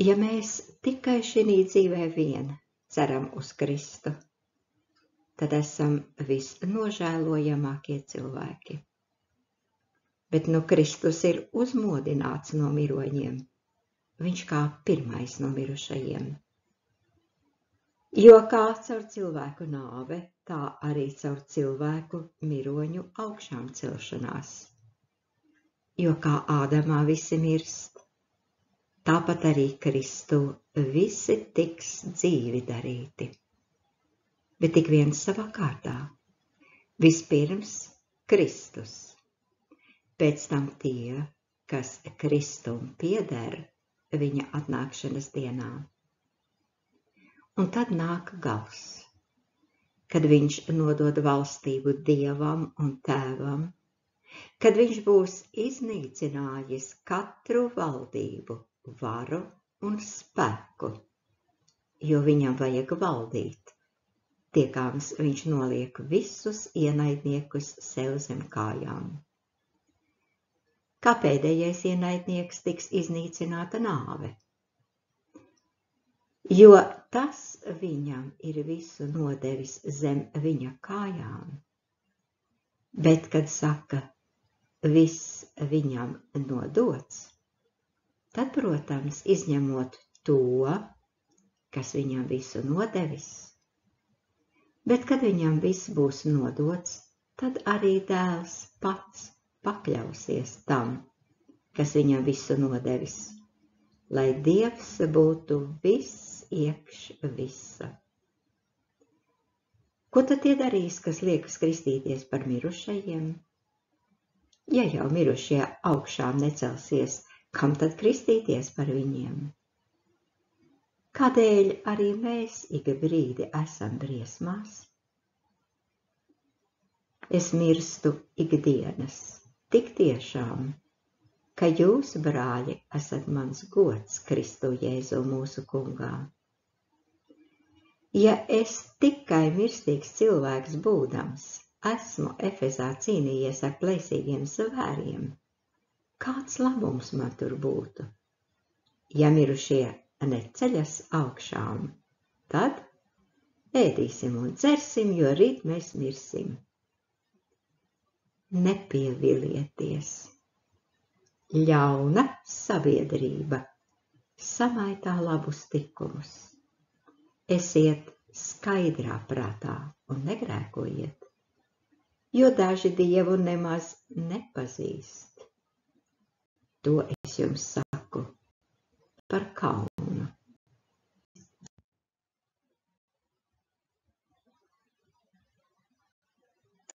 Ja mēs tikai šī dzīvē vien ceram uz Kristu, tad esam visnožēlojamākie cilvēki. Bet nu Kristus ir uzmodināts no miroņiem, viņš kā pirmais no mirušajiem. Jo kā caur cilvēku nāve, tā arī caur cilvēku miroņu augšām celšanās. Jo kā Ādamā visi mirst, tāpat arī Kristu visi tiks dzīvi darīti. Bet ik viens savā kārtā. Vispirms Kristus, pēc tam tie, kas Kristum pieder viņa atnākšanas dienā. Un tad nāk gals, kad viņš nodod valstību Dievam un Tēvam, kad viņš būs iznīcinājis katru valdību, varu un spēku, jo viņam vajag valdīt. Tiekams viņš noliek visus ienaidniekus sev zem kājām. Kā pēdējais ienaidnieks tiks iznīcināta nāve, jo tas viņam ir visu nodevis zem viņa kājām. Bet, kad saka, viss viņam nodots, tad, protams, izņemot to, kas viņam visu nodevis. Bet, kad viņam viss būs nodots, tad arī dēls pats pakļausies tam, kas viņam visu nodevis, lai Dievs būtu viss iekš visa. Ko tad tie darīs, kas liekas kristīties par mirušajiem? Ja jau mirušie augšām necelsies, kam tad kristīties par viņiem? Kādēļ arī mēs ik brīdi esam briesmās? Es mirstu ikdienas, tik tiešām, ka jūs, brāļi, esat mans gods Kristu Jēzu mūsu kungā. Ja es tikai mirstīgs cilvēks būdams, esmu Efezā cīnījies ar plēsīgiem zvēriem, kāds labums man tur būtu? Ja mirušie neceļas augšām, tad ēdīsim un dzersim, jo rīt mēs mirsim. Nepievilieties! Ļauna sabiedrība samaitā labus tikumus. Esiet skaidrā prātā un negrēkojiet, jo daži Dievu nemaz nepazīst. To es jums saku par kaunu.